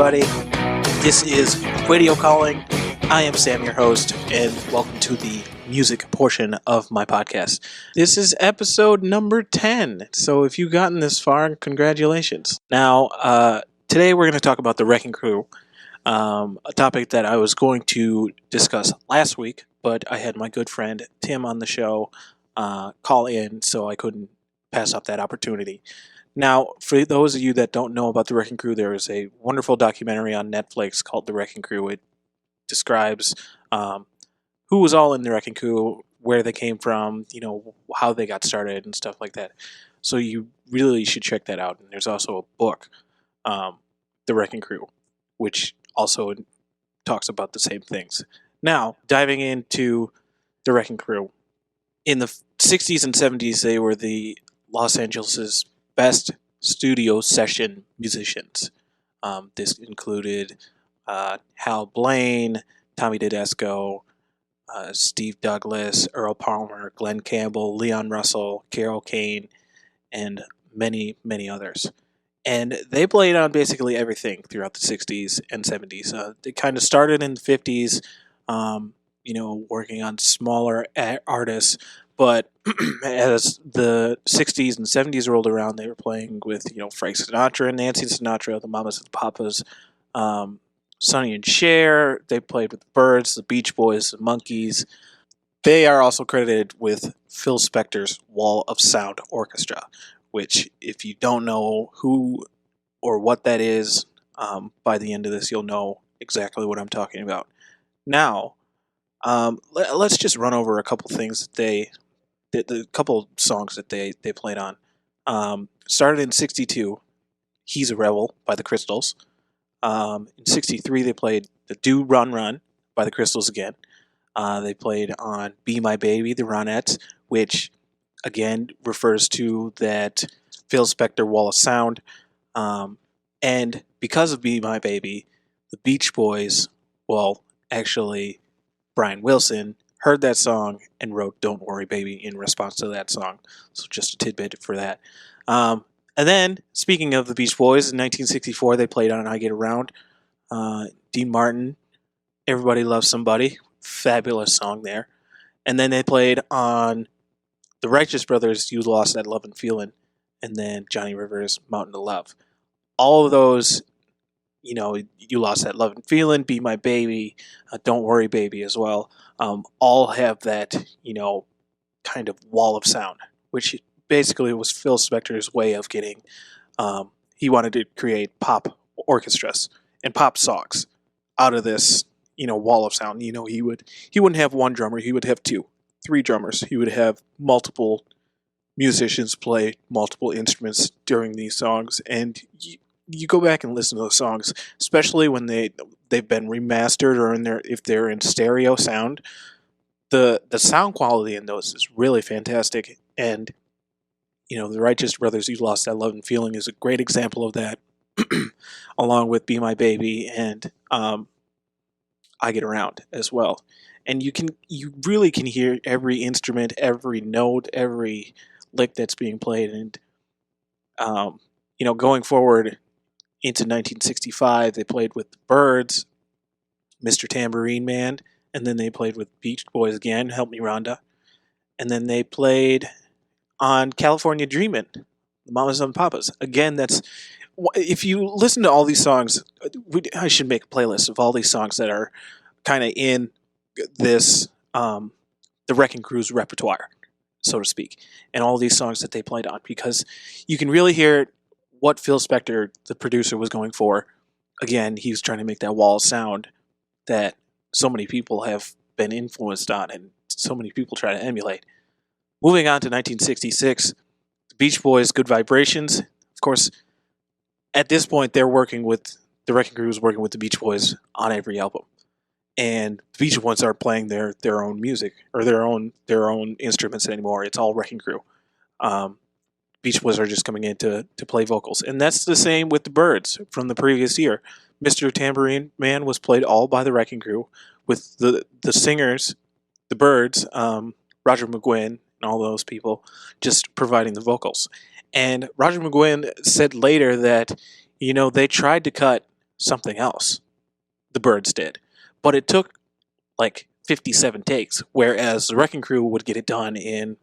everybody. This is Radio Calling. I am Sam, your host, and welcome to the music portion of my podcast. This is episode number 10, so if you've gotten this far, congratulations. Now, today we're going to talk about the Wrecking Crew, a topic that I was going to discuss last week, but I had my good friend Tim on the show call in, so I couldn't pass up that opportunity. Now, for those of you that don't know about the Wrecking Crew, there is a wonderful documentary on Netflix called The Wrecking Crew. It describes who was all in the Wrecking Crew, where they came from, how they got started and stuff like that. So you really should check that out. And there's also a book, The Wrecking Crew, which also talks about the same things. Now, diving into the Wrecking Crew. In the 60s and 70s, they were the Los Angeles' best studio session musicians. This included Hal Blaine, Tommy Tedesco, Steve Douglas, Earl Palmer, Glenn Campbell, Leon Russell, Carol Kane, and many, many others. And they played on basically everything throughout the 60s and 70s. They kind of started in the 50s, working on smaller artists, but as the 60s and 70s rolled around, they were playing with, Frank Sinatra and Nancy Sinatra, the Mamas and the Papas, Sonny and Cher. They played with the Byrds, the Beach Boys, the Monkees. They are also credited with Phil Spector's Wall of Sound Orchestra, which, if you don't know who or what that is, by the end of this, you'll know exactly what I'm talking about. Now, let's just run over a couple things that the couple songs that they played on. Started in 62, He's a Rebel by the Crystals. In 63, they played the Do Run Run by the Crystals again. They played on Be My Baby, the Ronettes, which again refers to that Phil Spector Wall of Sound. And because of Be My Baby, the Beach Boys, actually Brian Wilson, heard that song and wrote Don't Worry Baby in response to that song. So just a tidbit for that. And then, speaking of the Beach Boys, in 1964 they played on I Get Around. Dean Martin, Everybody Loves Somebody, fabulous song there. And then they played on the Righteous Brothers, You Lost That Love and Feeling, and then Johnny Rivers, Mountain of Love. All of those, You Lost That Love and Feeling, Be My Baby, Don't Worry Baby as well, all have that, kind of wall of sound, which basically was Phil Spector's way of getting, he wanted to create pop orchestras and pop songs out of this, wall of sound. He wouldn't have one drummer, he would have 2, 3 drummers. He would have multiple musicians play multiple instruments during these songs, and you go back and listen to those songs, especially when they've been remastered or if they're in stereo sound. The sound quality in those is really fantastic, and the Righteous Brothers, You Lost That Love and Feeling is a great example of that, along with Be My Baby and I Get Around as well. And you really can hear every instrument, every note, every lick that's being played, and going forward into 1965, they played with the Byrds, Mr. Tambourine Man, and then they played with Beach Boys again, Help Me Rhonda, and then they played on California Dreamin', the Mamas and Papas. Again, if you listen to all these songs, I should make a playlist of all these songs that are kind of in this, the Wrecking Crew's repertoire, so to speak, and all these songs that they played on, because you can really hear what Phil Spector, the producer, was going for. Again, he was trying to make that wall of sound that so many people have been influenced on and so many people try to emulate. Moving on to 1966, the Beach Boys, Good Vibrations. Of course, at this point, the Wrecking Crew was working with the Beach Boys on every album. And the Beach Boys aren't playing their own music or their own instruments anymore. It's all Wrecking Crew. Beach Boys are just coming in to play vocals. And that's the same with the Byrds from the previous year. Mr. Tambourine Man was played all by the Wrecking Crew, with the singers, the Byrds, Roger McGuinn, and all those people just providing the vocals. And Roger McGuinn said later that, they tried to cut something else. The Byrds did. But it took like 57 takes, whereas the Wrecking Crew would get it done in,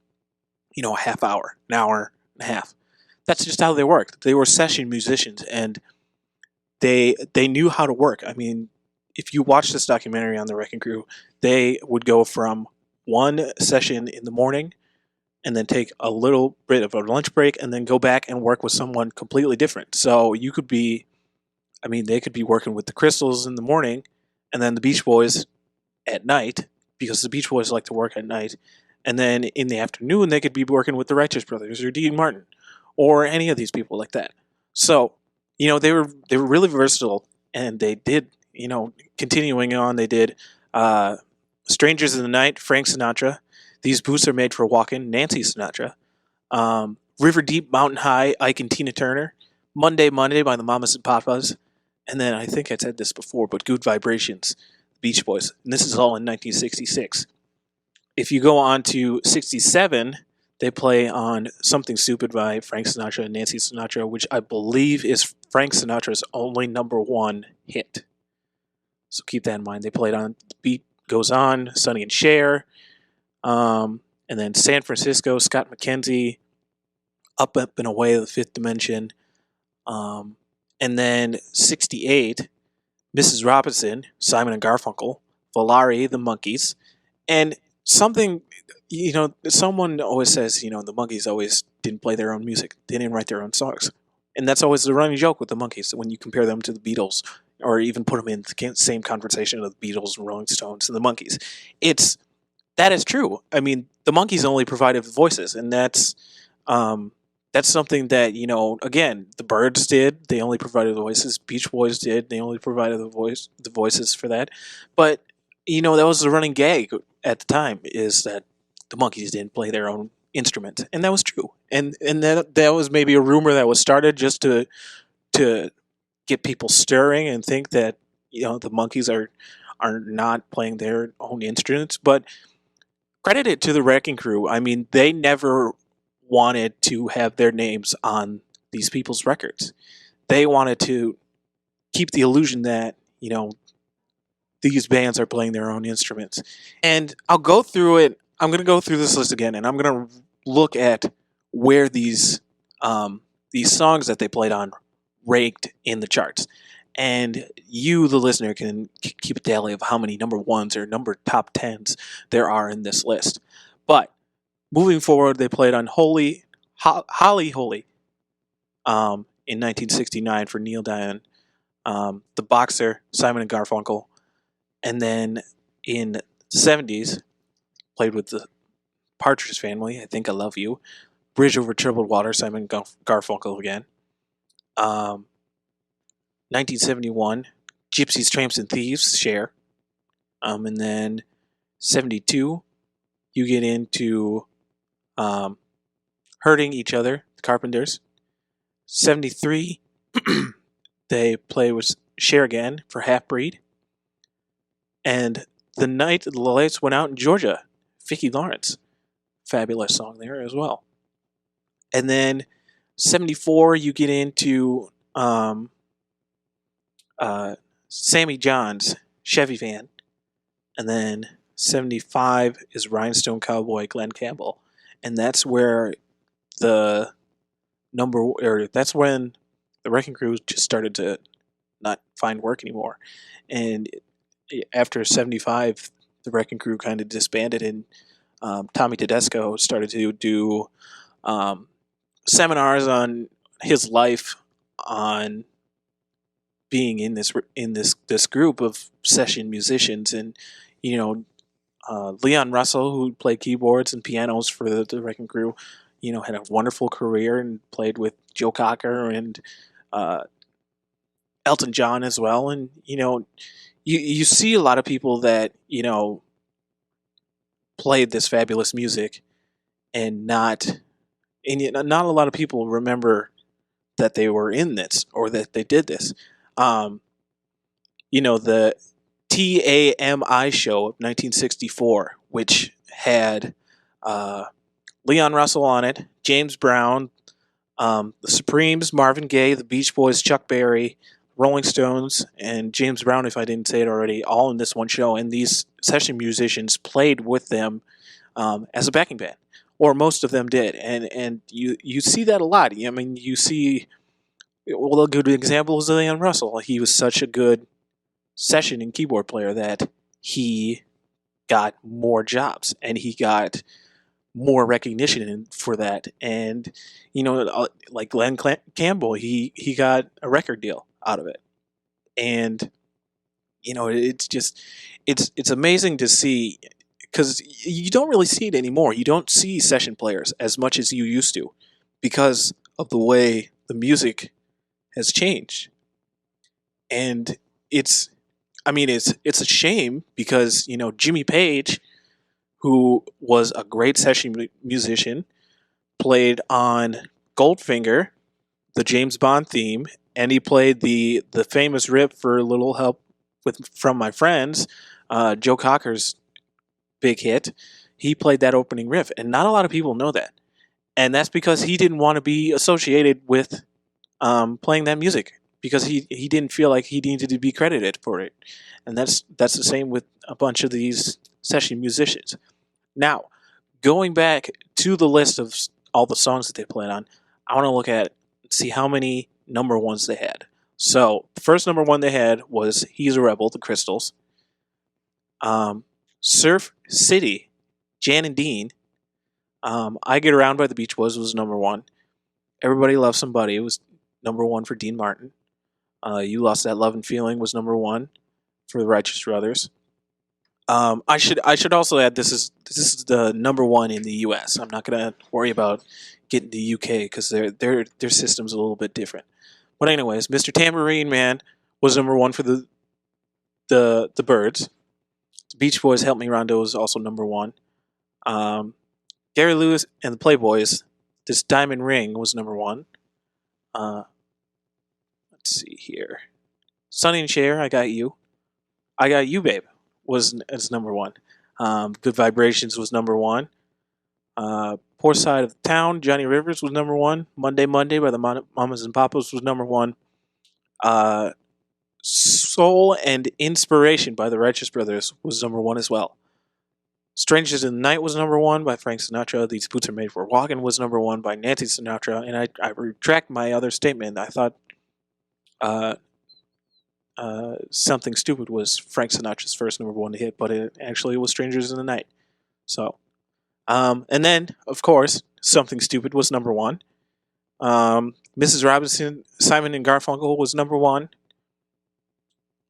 a half hour, an hour and a half. That's just how they worked. They were session musicians, and they knew how to work. I mean, if you watch this documentary on the Wrecking Crew, they would go from one session in the morning and then take a little bit of a lunch break and then go back and work with someone completely different. So you could be, they could be working with the Crystals in the morning and then the Beach Boys at night, because the Beach Boys like to work at night. And then in the afternoon, they could be working with the Righteous Brothers or Dean Martin or any of these people like that. So, they were really versatile, and they did, continuing on, they did Strangers in the Night, Frank Sinatra. These Boots Are Made for Walking, Nancy Sinatra. River Deep, Mountain High, Ike and Tina Turner. Monday by the Mamas and Papas. And then I think I said this before, but Good Vibrations, Beach Boys. And this is all in 1966. If you go on to 67, they play on Something Stupid by Frank Sinatra and Nancy Sinatra, which I believe is Frank Sinatra's only #1 hit. So keep that in mind. They played on Beat Goes On, Sonny and Cher, and then San Francisco, Scott McKenzie, Up and Away, The Fifth Dimension, and then 68, Mrs. Robinson, Simon and Garfunkel, Volare, The Monkees, and something, someone always says, the Monkees always didn't play their own music. They didn't write their own songs. And that's always the running joke with the Monkees when you compare them to the Beatles, or even put them in the same conversation of the Beatles, Rolling Stones, and the Monkees. That is true. I mean, the Monkees only provided voices, and that's something that, again, the Byrds did. They only provided the voices. Beach Boys did. They only provided the voices for that. But, that was the running gag at the time, is that the Monkees didn't play their own instrument. And that was true. And that was maybe a rumor that was started just to get people stirring and think that, the Monkees are not playing their own instruments. But credit it to the Wrecking Crew. I mean, they never wanted to have their names on these people's records. They wanted to keep the illusion that, these bands are playing their own instruments. And I'll go through it. I'm going to go through this list again, and I'm going to look at where these songs that they played on ranked in the charts. And you, the listener, can keep a tally of how many #1s or top 10s there are in this list. But moving forward, they played on Holly Holy in 1969 for Neil Diamond, The Boxer, Simon and Garfunkel, and then in the 70s, played with the Partridge Family, I Think I Love You, Bridge Over Troubled Water, Simon Garfunkel again. 1971, Gypsies, Tramps, and Thieves, Cher. And then 72, you get into Hurting Each Other, the Carpenters. 73, they play with Cher again for Half Breed. And The Night the Lights Went Out in Georgia, Vicki Lawrence. Fabulous song there as well. And then 74, you get into Sammy John's Chevy Van. And then 75 is Rhinestone Cowboy, Glenn Campbell. And that's where that's when the Wrecking Crew just started to not find work anymore. And after 75, the Wrecking Crew kind of disbanded, and Tommy Tedesco started to do seminars on his life, on being in this group of session musicians. And Leon Russell, who played keyboards and pianos for the Wrecking Crew, had a wonderful career and played with Joe Cocker and Elton John as well. And you see a lot of people that played this fabulous music, and not a lot of people remember that they were in this or that they did this. The TAMI show of 1964, which had Leon Russell on it, James Brown, the Supremes, Marvin Gaye, the Beach Boys, Chuck Berry, Rolling Stones, and James Brown, if I didn't say it already, all in this one show. And these session musicians played with them as a backing band, or most of them did. And you see that a lot. I mean, you see, well, a good example is Leon Russell. He was such a good session and keyboard player that he got more jobs and he got more recognition for that. And like Glenn Campbell, he got a record deal out of it. And it's just it's amazing to see, because you don't really see it anymore. You don't see session players as much as you used to because of the way the music has changed. And it's a shame because Jimmy Page, who was a great session musician, played on Goldfinger, the James Bond theme, and he played the famous riff for "A Little Help from My Friends," Joe Cocker's big hit. He played that opening riff, and not a lot of people know that. And that's because he didn't want to be associated with playing that music, because he didn't feel like he needed to be credited for it. And that's the same with a bunch of these session musicians. Now, going back to the list of all the songs that they played on, I want to look at see how many number ones they had. So the first number one they had was "He's a Rebel," the Crystals. Surf City, Jan and Dean. "I Get Around" by the Beach Boys was number one. "Everybody Loves Somebody" was number one for Dean Martin. "You Lost That Love and Feeling" was number one for the Righteous Brothers. I should also add this is the number one in the U.S. I'm not gonna worry about getting the U.K. because their system's a little bit different. But anyways, "Mr. Tambourine Man" was number one for the Byrds. The Beach Boys' "Help Me Rondo" was also number one. Gary Lewis and the Playboys, "This Diamond Ring" was number one. Let's see here. Sonny and Cher, "I Got You." "I Got You, Babe" was number one. "Good Vibrations" was number one. "Poor Side of Town," Johnny Rivers was number one. "Monday Monday" by the Mamas and Papas was number one. "Soul and Inspiration" by the Righteous Brothers was number one as well. "Strangers in the Night" was number one by Frank Sinatra. "These Boots Are Made for Walking" was number one by Nancy Sinatra. And I retract my other statement. I thought "Something Stupid" was Frank Sinatra's first number one hit, but it actually was "Strangers in the Night." So, and then, of course, "Something Stupid" was number one. Mrs. Robinson, Simon and Garfunkel was number one.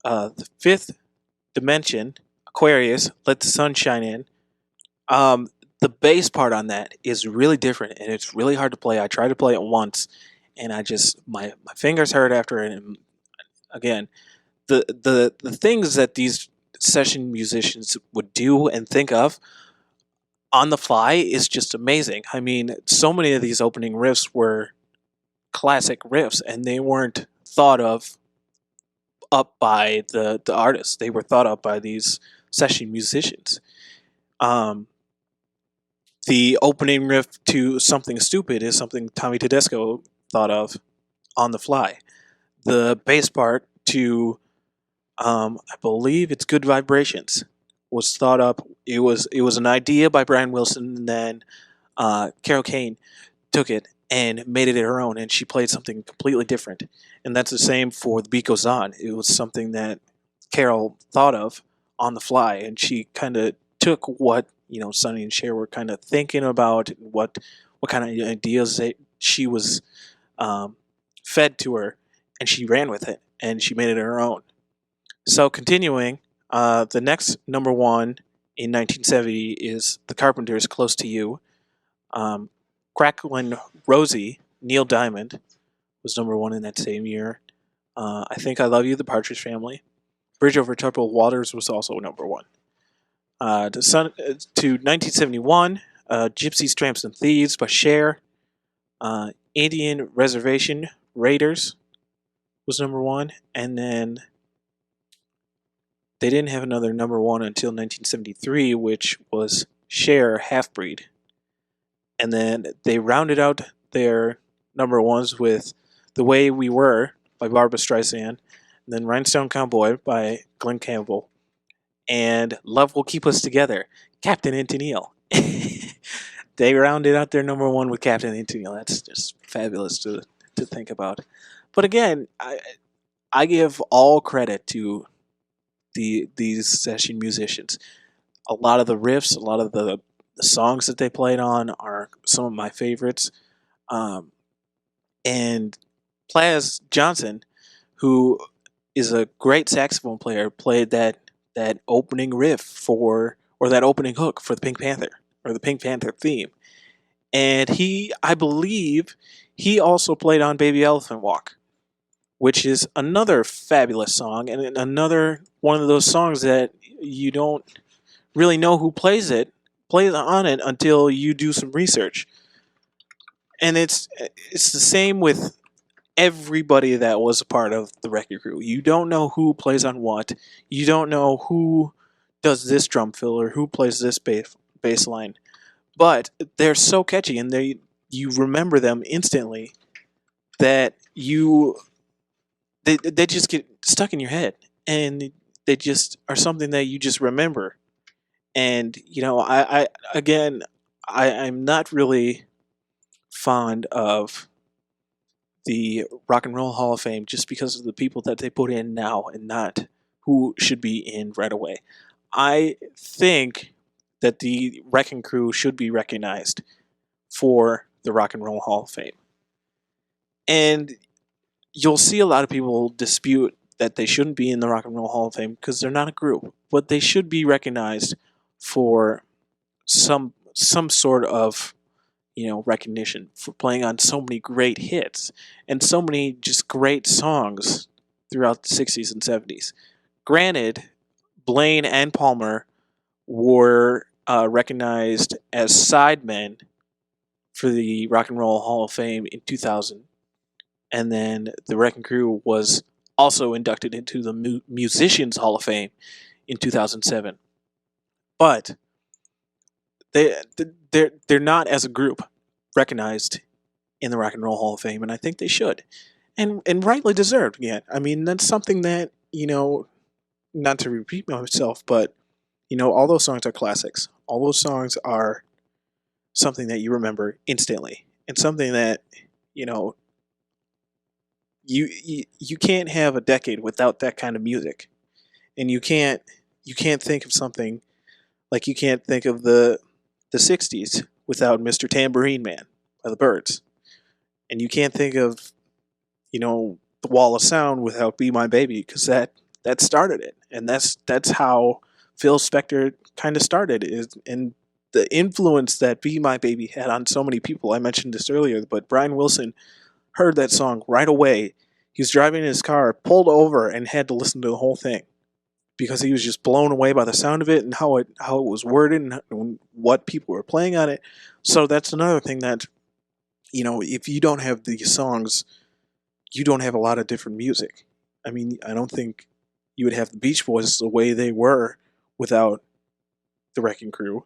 The Fifth Dimension, Aquarius, "Let the Sun Shine In." The bass part on that is really different, and it's really hard to play. I tried to play it once, and I just my fingers hurt after it. And again, the things that these session musicians would do and think of on the fly is just amazing. I mean, so many of these opening riffs were classic riffs, and they weren't thought of up by the artists. They were thought up by these session musicians. The opening riff to "Something Stupid" is something Tommy Tedesco thought of on the fly. The bass part to I believe it's "Good Vibrations" was thought up. It was an idea by Brian Wilson, and then Carol Kane took it and made it her own, and she played something completely different. And that's the same for "The Beat Goes On." It was something that Carol thought of on the fly, and she kind of took what Sonny and Cher were kind of thinking about, what kind of ideas she was fed to her, and she ran with it, and she made it her own. So continuing, the next number one in 1970 is the Carpenters' "Close to You." Cracklin' Rosie, Neil Diamond, was number one in that same year. I Think I Love You, the Partridge Family. Bridge Over Troubled Waters was also number one. To 1971, Gypsies, Tramps, and Thieves by Cher. Indian Reservation, Raiders was number one. And then they didn't have another number one until 1973, which was Cher, Half Breed. And then they rounded out their number ones with "The Way We Were" by Barbra Streisand, then Rhinestone Cowboy by Glenn Campbell, and Love Will Keep Us Together, Captain and Tennille. They rounded out their number one with Captain and Tennille. That's just fabulous to think about. But again, I give all credit to these session musicians. A lot of the riffs, a lot of the songs that they played on are some of my favorites. And Plas Johnson, who is a great saxophone player, played that opening riff or that opening hook for the Pink Panther or the Pink Panther theme. And I believe he also played on Baby Elephant Walk, which is another fabulous song and another one of those songs that you don't really know who plays on it until you do some research. And it's the same with everybody that was a part of the Wrecking Crew. You don't know who plays on what. You don't know who does this drum fill or who plays this bass line. But they're so catchy and you remember them instantly that they just get stuck in your head, and they just are something that you just remember. And I'm not really fond of the Rock and Roll Hall of Fame just because of the people that they put in now and not who should be in right away. I think that the Wrecking Crew should be recognized for the Rock and Roll Hall of Fame. And you'll see a lot of people dispute that they shouldn't be in the Rock and Roll Hall of Fame because they're not a group, but they should be recognized for some sort of recognition for playing on so many great hits and so many just great songs throughout the 60s and 70s. Granted, Blaine and Palmer were recognized as sidemen for the Rock and Roll Hall of Fame in 2000, and then the Wrecking Crew was also inducted into the Musicians Hall of Fame in 2007. But they're not as a group recognized in the Rock and Roll Hall of Fame, and I think they should, and rightly deserved. Yeah, I mean that's something that not to repeat myself, but all those songs are classics. All those songs are something that you remember instantly, and something that you can't have a decade without that kind of music, and you can't think of something like you can't think of the 60s without Mr. Tambourine Man by the Byrds. And you can't think of, the Wall of Sound without Be My Baby, because that started it. And that's how Phil Spector kind of started it. And the influence that Be My Baby had on so many people. I mentioned this earlier, but Brian Wilson heard that song right away. He was driving in his car, pulled over, and had to listen to the whole thing, because he was just blown away by the sound of it and how it was worded and what people were playing on it. So that's another thing that, if you don't have these songs, you don't have a lot of different music. I mean, I don't think you would have the Beach Boys the way they were without the Wrecking Crew.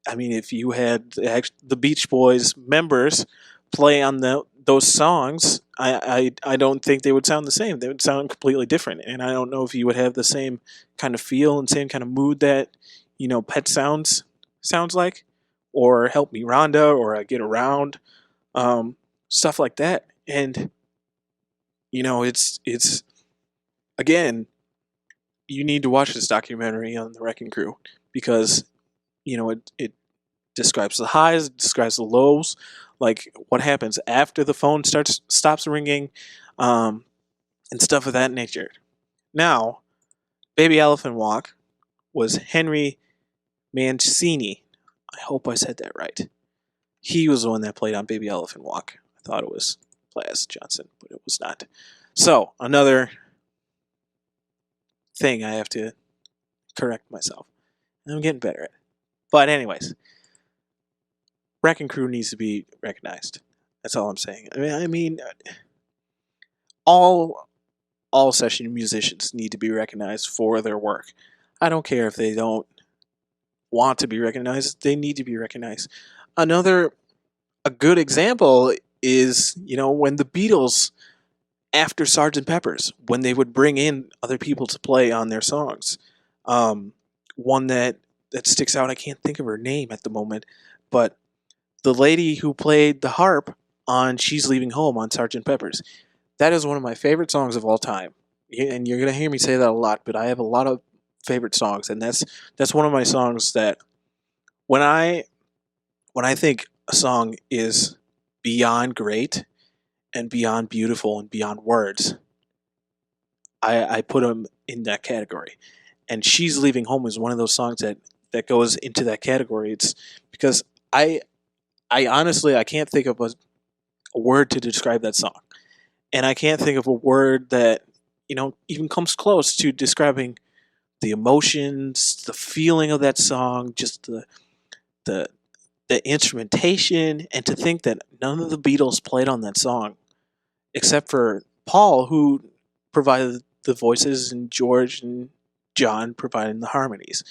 I mean, if you had the Beach Boys members play on those songs, I don't think they would sound the same. They would sound completely different. And I don't know if you would have the same kind of feel and same kind of mood that, Pet Sounds sounds like, or Help Me Rhonda, or I Get Around, stuff like that. And, it's again, you need to watch this documentary on the Wrecking Crew, because, it describes the highs, it describes the lows, like what happens after the phone stops ringing, and stuff of that nature. Now, Baby Elephant Walk was Henry Mancini. I hope I said that right. He was the one that played on Baby Elephant Walk. I thought it was Plas Johnson, but it was not. So, another thing I have to correct myself. I'm getting better at it. But anyways, Wrecking Crew needs to be recognized. That's all I'm saying. I mean, all session musicians need to be recognized for their work. I don't care if they don't want to be recognized; they need to be recognized. A good example is when the Beatles after Sgt. Pepper's, when they would bring in other people to play on their songs. One that sticks out, I can't think of her name at the moment, but the lady who played the harp on She's Leaving Home on Sgt. Pepper's. That is one of my favorite songs of all time. And you're going to hear me say that a lot, but I have a lot of favorite songs, and that's one of my songs that when I think a song is beyond great and beyond beautiful and beyond words, I put them in that category. And She's Leaving Home is one of those songs that goes into that category. It's because I honestly I can't think of a word to describe that song. And I can't think of a word that, even comes close to describing the emotions, the feeling of that song, just the the instrumentation, and to think that none of the Beatles played on that song except for Paul, who provided the voices, and George and John providing the harmonies.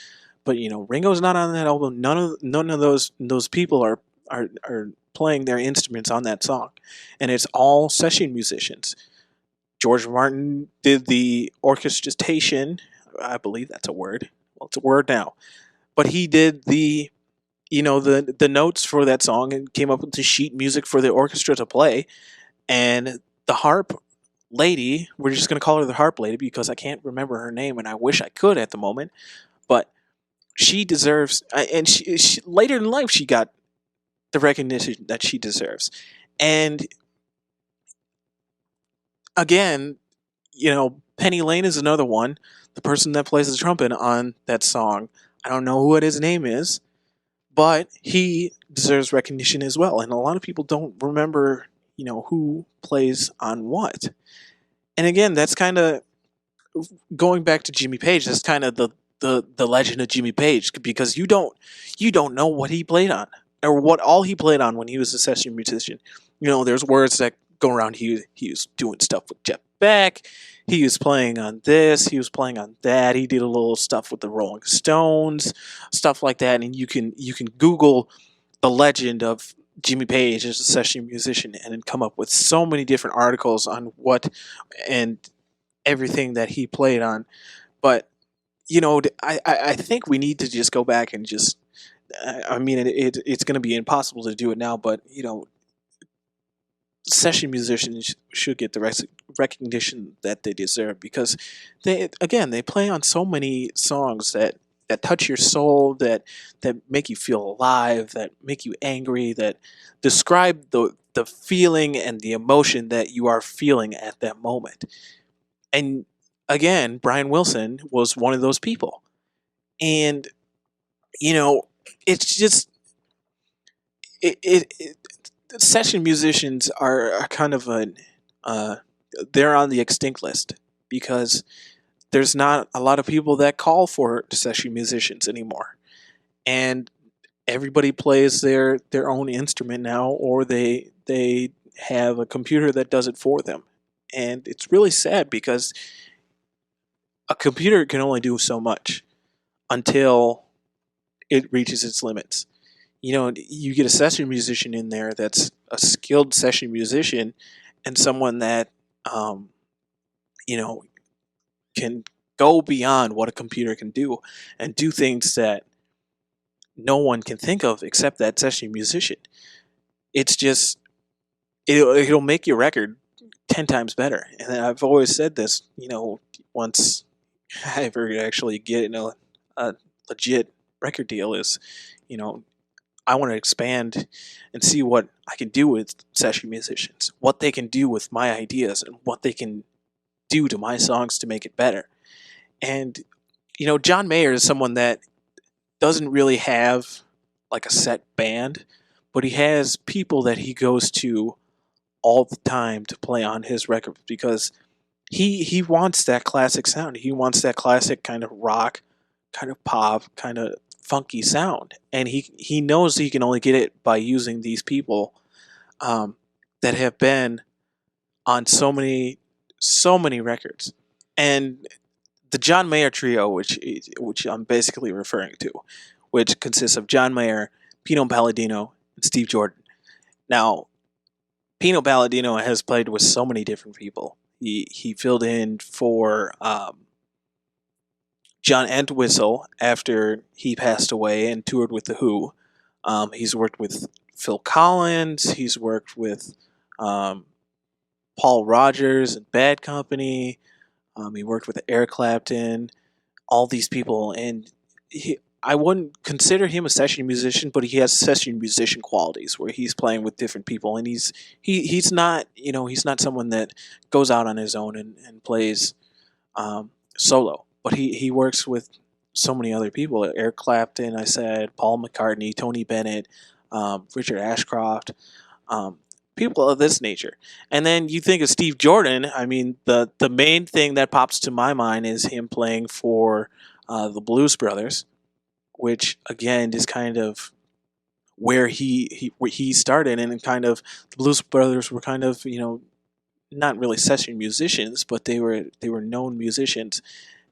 But Ringo's not on that album. None of those people are playing their instruments on that song, and it's all session musicians. George Martin did the orchestration. I believe that's a word. Well, it's a word now. But he did the notes for that song and came up with the sheet music for the orchestra to play. And the harp lady, we're just going to call her the harp lady because I can't remember her name and I wish I could at the moment. But she deserves, and she later in life she got the recognition that she deserves. And again, Penny Lane is another one. The person that plays the trumpet on that song, I don't know what his name is, but he deserves recognition as well. And a lot of people don't remember, who plays on what. And again, that's kind of going back to Jimmy Page. That's kind of the legend of Jimmy Page, because you don't know what he played on or what all he played on when he was a session musician. There's words that go around. He was doing stuff with Jeff Beck. He was playing on this. He was playing on that. He did a little stuff with the Rolling Stones, stuff like that. And you can Google the legend of Jimmy Page as a session musician and then come up with so many different articles on what and everything that he played on. But I think we need to just go back and just. I mean, it's going to be impossible to do it now, but session musicians should get the recognition that they deserve, because they play on so many songs that touch your soul, that make you feel alive, that make you angry, that describe the feeling and the emotion that you are feeling at that moment. And again, Brian Wilson was one of those people. And it's just it session musicians are kind of they're on the extinct list, because there's not a lot of people that call for session musicians anymore, and everybody plays their own instrument now, or they have a computer that does it for them. And it's really sad, because a computer can only do so much until it reaches its limits. You get a session musician in there that's a skilled session musician, and someone that can go beyond what a computer can do and do things that no one can think of except that session musician. It's just it'll make your record 10 times better. And I've always said this, once I ever actually get a legit record deal, is I want to expand and see what I can do with session musicians, what they can do with my ideas, and what they can do to my songs to make it better. And John Mayer is someone that doesn't really have like a set band, but he has people that he goes to all the time to play on his records, because he wants that classic sound. He wants that classic kind of rock, kind of pop, kind of funky sound, and he knows he can only get it by using these people that have been on so many records. And the John Mayer trio, which I'm basically referring to, which consists of John Mayer, Pino Palladino, and Steve Jordan. Now, Pino Palladino has played with so many different people. He filled in for John Entwistle after he passed away and toured with The Who. He's worked with Phil Collins. He's worked with Paul Rogers and Bad Company. He worked with Eric Clapton. All these people, and I wouldn't consider him a session musician, but he has session musician qualities where he's playing with different people, and he's not he's not someone that goes out on his own and plays solo, but he works with so many other people. Eric Clapton, I said, Paul McCartney, Tony Bennett, Richard Ashcroft, people of this nature. And then you think of Steve Jordan. I mean, the main thing that pops to my mind is him playing for the Blues Brothers, which again is kind of where he started, and kind of the Blues Brothers were kind of not really session musicians, but they were known musicians.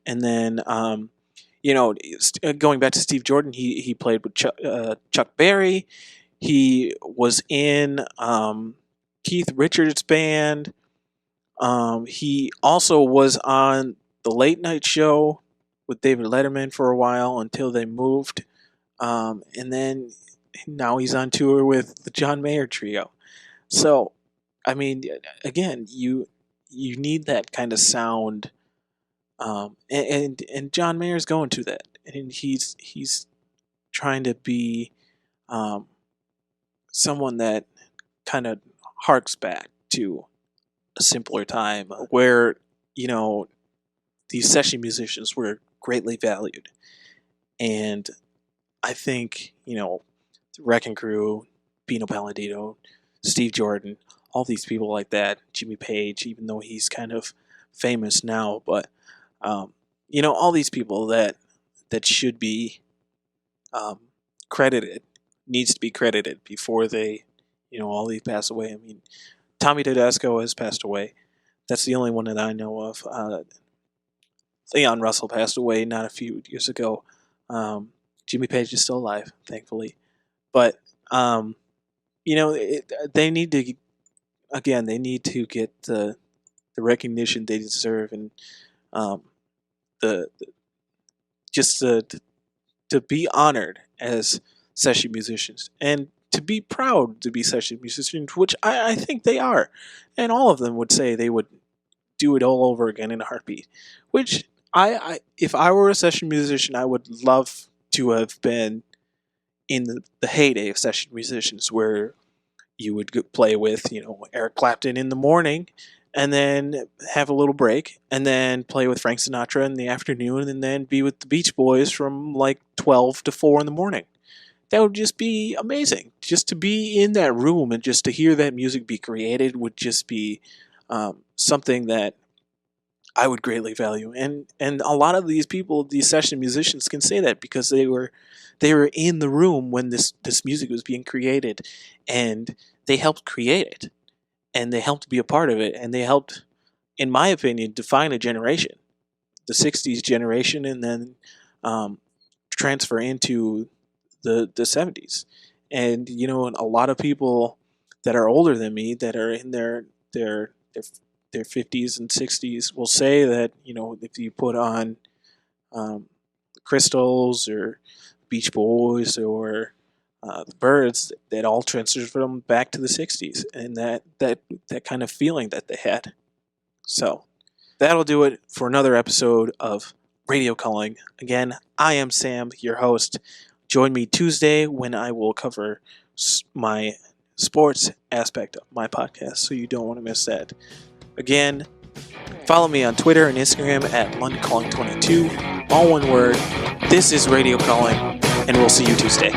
And then going back to Steve Jordan, he played with Chuck Berry. He was in Keith Richards' band. He also was on The Late Night Show with David Letterman for a while until they moved. And then now he's on tour with the John Mayer Trio. So, I mean, again, you need that kind of sound. And John Mayer's going to that. And he's trying to be someone that kind of harks back to a simpler time where these session musicians were greatly valued. And I think the Wrecking Crew, Pino Palladino, Steve Jordan, all these people like that, Jimmy Page, even though he's kind of famous now, but all these people that should be credited, needs to be credited before they all these pass away. I mean, Tommy Tedesco has passed away. That's the only one that I know of. Leon Russell passed away not a few years ago. Jimmy Page is still alive, thankfully. But they need to get the recognition they deserve, and to be honored as session musicians, and to be proud to be session musicians, which I think they are. And all of them would say they would do it all over again in a heartbeat, which if I were a session musician, I would love to have been in the heyday of session musicians, where you would play with Eric Clapton in the morning, and then have a little break, and then play with Frank Sinatra in the afternoon, and then be with the Beach Boys from like 12 to 4 in the morning. That would just be amazing. Just to be in that room and just to hear that music be created would just be something that I would greatly value. And a lot of these people, these session musicians, can say that because they were in the room when this music was being created, and they helped create it, and they helped be a part of it, and they helped, in my opinion, define a generation, the 60s generation, and then transfer into the 70s. And a lot of people that are older than me, that are in their 50s and 60s, will say that if you put on Crystals or Beach Boys or the Byrds, that all transfers them back to the 60s, and that kind of feeling that they had. So that'll do it for another episode of Radio Calling. Again, I am Sam, your host. Join me Tuesday when I will cover my sports aspect of my podcast, so you don't want to miss that. Again, follow me on Twitter and Instagram at LondonCalling22, all one word. This is Radio Calling, and we'll see you Tuesday.